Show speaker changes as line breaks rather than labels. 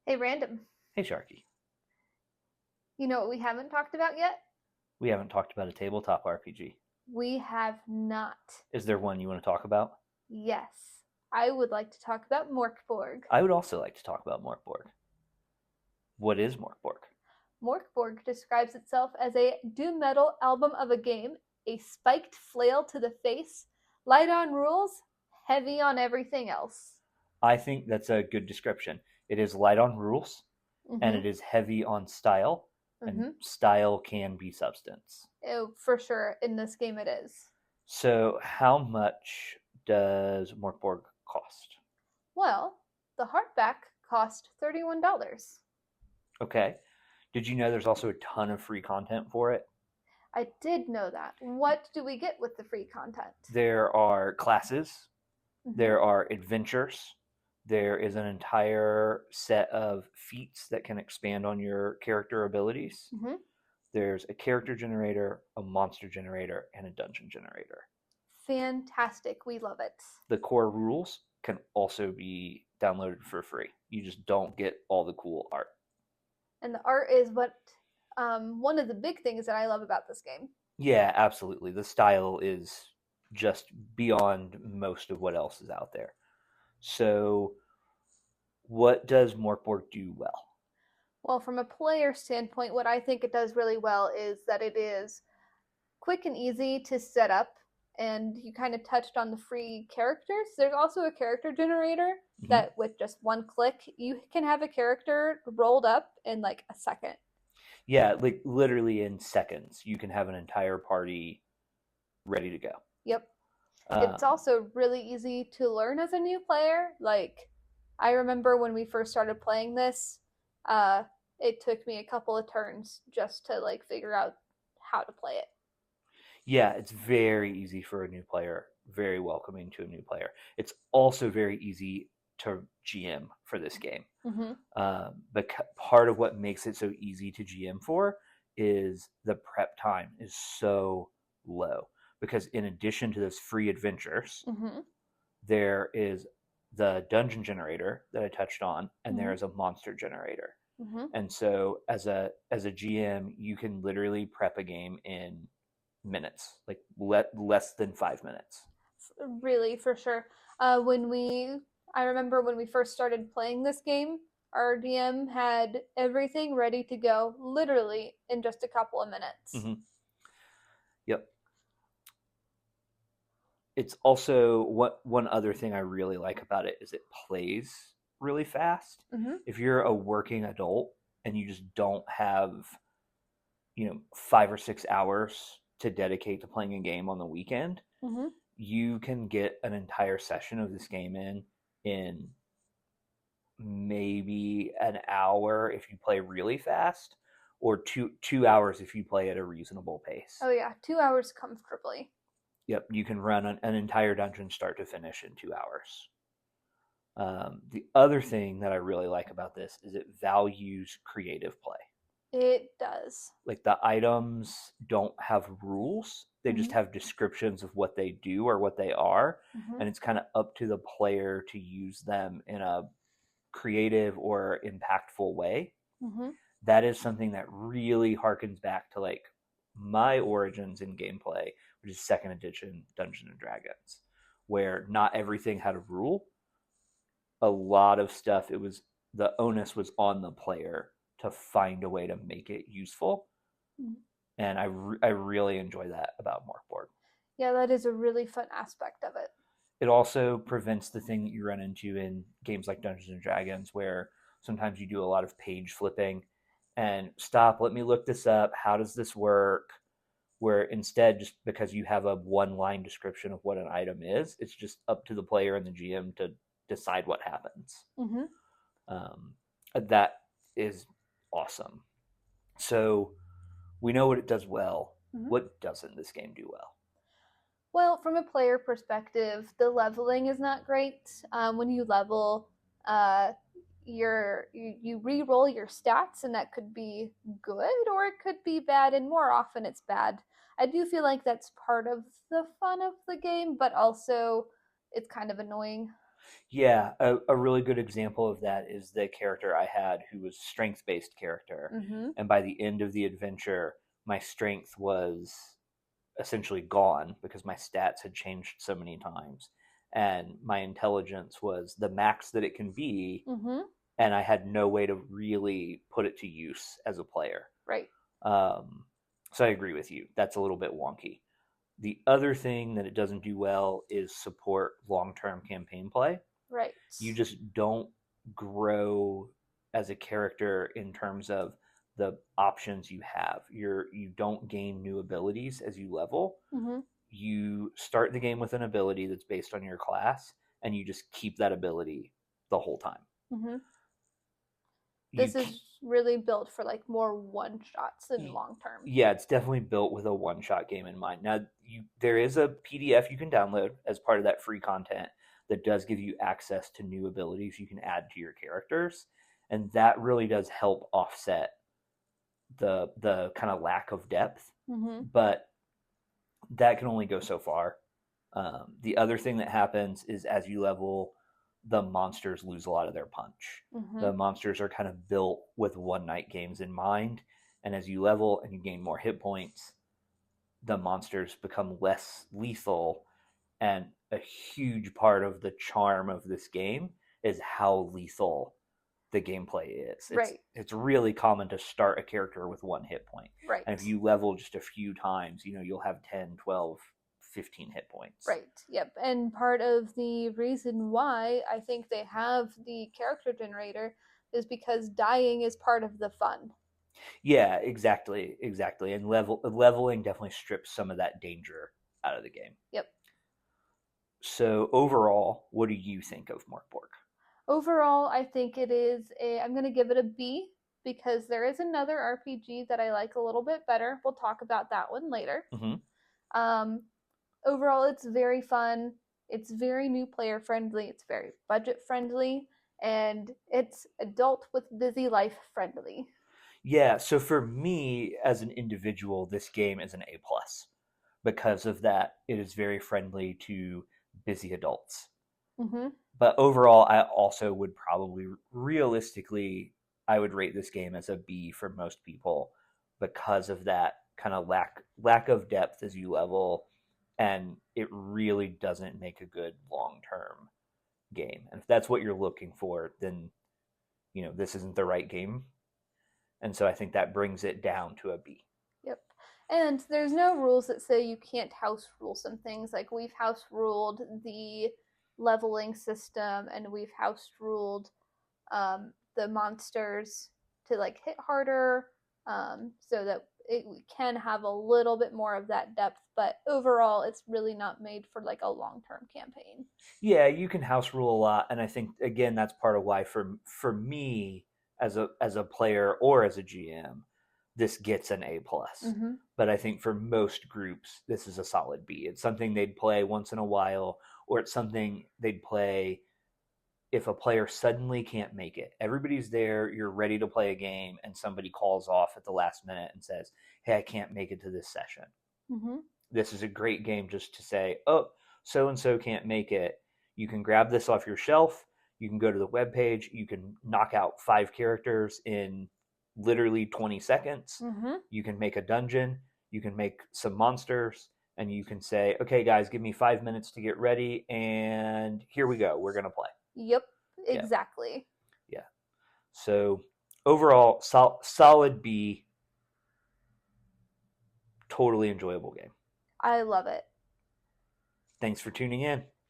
Hey, Random,
Hey, Sharky.
you know what we haven't talked about yet?
We haven't talked about a tabletop RPG.
We have not.
Is there one you want to talk about?
Yes. I would like to talk about Mork Borg.
I would also like to talk about Mork Borg. What is Mork Borg?
Mork Borg describes itself as a doom metal album of a game, a spiked flail to the face, light on rules, heavy on everything else.
I think that's a good description. It is light on rules, and
Mm-hmm.
it is heavy on style, and
Mm-hmm.
style can be substance.
For sure, in this game it is.
So, how much does Mork Borg cost?
Well, the hardback cost $31.
Okay. Did you know there's also a ton of free content for it?
I did know that. What do we get with the free content?
There are classes,
Mm-hmm.
there are adventures. There is an entire set of feats that can expand on your character abilities.
Mm-hmm.
There's a character generator, a monster generator, and a dungeon generator.
Fantastic. We love it.
The core rules can also be downloaded for free. You just don't get all the cool art.
And the art is what one of the big things that I love about this game.
Yeah, absolutely. The style is just beyond most of what else is out there. So, what does Morkborg do well?
Well, from a player standpoint, what I think it does really well is that it is quick and easy to set up. And you kind of touched on the free characters. There's also a character generator
Mm-hmm.
that, with just one click, you can have a character rolled up in like a second.
Yeah, like literally in seconds, you can have an entire party ready to go.
Yep. It's
Um,
also really easy to learn as a new player. Like, I remember when we first started playing this, uh, it took me a couple of turns just to like figure out how to play it.
yeah, it's very easy for a new player, very welcoming to a new player. It's also very easy to GM for this game.
Mm-hmm.
But part of what makes it so easy to GM for is the prep time is so low. Because in addition to those free adventures,
Mm-hmm.
there is the dungeon generator that I touched on, and there
Mm-hmm.
is a monster generator.
Mm-hmm.
And so as a GM, you can literally prep a game in minutes, like less than 5 minutes.
Really, for sure. I remember when we first started playing this game, our DM had everything ready to go, literally in just a couple of minutes.
Mm-hmm. Yep. It's also what one other thing I really like about it is it plays really fast.
Mm-hmm.
If you're a working adult and you just don't have 5 or 6 hours to dedicate to playing a game on the weekend,
Mm-hmm.
you can get an entire session of this game in maybe an hour if you play really fast, or two hours if you play at a reasonable pace.
Oh yeah, 2 hours comfortably.
Yep, you can run an entire dungeon start to finish in 2 hours. The other thing that I really like about this is it values creative play.
It does.
Like the items don't have rules, they just
Mm-hmm.
have descriptions of what they do or what they are,
Mm-hmm.
and it's kind of up to the player to use them in a creative or impactful way.
Mm-hmm.
That is something that really harkens back to like my origins in gameplay, which is second edition Dungeons and Dragons, where not everything had a rule. A lot of stuff, it was the onus was on the player to find a way to make it useful,
Mm-hmm.
and I really enjoy that about Mork Borg.
Yeah, that is a really fun aspect of it.
It also prevents the thing that you run into in games like Dungeons and Dragons, where sometimes you do a lot of page flipping and stop, let me look this up. How does this work? Where instead, just because you have a one line description of what an item is, it's just up to the player and the GM to decide what happens.
Mm-hmm.
Um, that is awesome. So we know what it does well.
Mm-hmm.
What doesn't this game do well?
Well, from a player perspective, the leveling is not great. When you level, uh, you re-roll your stats, and that could be good or it could be bad, and more often it's bad. I do feel like that's part of the fun of the game, but also it's kind of annoying.
Yeah, a really good example of that is the character I had who was strength based character,
Mm-hmm.
and by the end of the adventure, my strength was essentially gone because my stats had changed so many times, and my intelligence was the max that it can be,
Mm-hmm.
and I had no way to really put it to use as a player.
Right.
Um, so I agree with you. That's a little bit wonky. The other thing that it doesn't do well is support long term campaign play.
Right.
You just don't grow as a character in terms of the options you have. You don't gain new abilities as you level.
Mm-hmm.
You start the game with an ability that's based on your class, and you just keep that ability the whole time.
Mm-hmm.
You
This is really built for like more one shots than
y-
long term.
yeah, it's definitely built with a one shot game in mind. Now, there is a PDF you can download as part of that free content that does give you access to new abilities you can add to your characters, and that really does help offset the kind of lack of depth.
Mm-hmm.
But that can only go so far. The other thing that happens is as you level, the monsters lose a lot of their punch.
Mm-hmm.
The monsters are kind of built with one night games in mind, and as you level and you gain more hit points, the monsters become less lethal. And a huge part of the charm of this game is how lethal the gameplay is.
Right.
It's really common to start a character with one hit point.
Right.
And if you level just a few times, you'll have 10, 12, 15 hit points.
Right. Yep. And part of the reason why I think they have the character generator is because dying is part of the fun.
Yeah, exactly, exactly. And leveling definitely strips some of that danger out of the game.
Yep.
So overall, what do you think of Mork Borg?
Overall, I think it is I'm going to give it a B because there is another RPG that I like a little bit better. We'll talk about that one later.
Mm-hmm.
Um, Overall, it's very fun. It's very new player friendly. It's very budget friendly, and it's adult with busy life friendly.
Yeah, so for me as an individual, this game is an A plus. Because of that, it is very friendly to busy adults.
Mm-hmm.
But overall, I also would probably realistically, I would rate this game as a B for most people because of that kind of lack of depth as you level, and it really doesn't make a good long term game. And if that's what you're looking for, then this isn't the right game. And so I think that brings it down to a B.
Yep. And there's no rules that say you can't house rule some things. Like we've house ruled the leveling system, and we've house ruled the monsters to like hit harder, so that we can have a little bit more of that depth. But overall, it's really not made for like a long term campaign.
Yeah, you can house rule a lot, and I think again that's part of why for me as a player or as a GM, this gets an A plus.
Mm-hmm.
But I think for most groups, this is a solid B. It's something they'd play once in a while, or it's something they'd play if a player suddenly can't make it. Everybody's there, you're ready to play a game, and somebody calls off at the last minute and says, "Hey, I can't make it to this session."
Mm-hmm.
This is a great game just to say, "Oh, so and so can't make it." You can grab this off your shelf. You can go to the web page. You can knock out 5 characters in literally 20 seconds.
Mm-hmm.
You can make a dungeon. You can make some monsters, and you can say, "Okay, guys, give me 5 minutes to get ready, and here we go. We're gonna play."
Yep,
Yeah,
exactly.
yeah. So overall, solid B. Totally enjoyable game.
I love it.
Thanks for tuning in.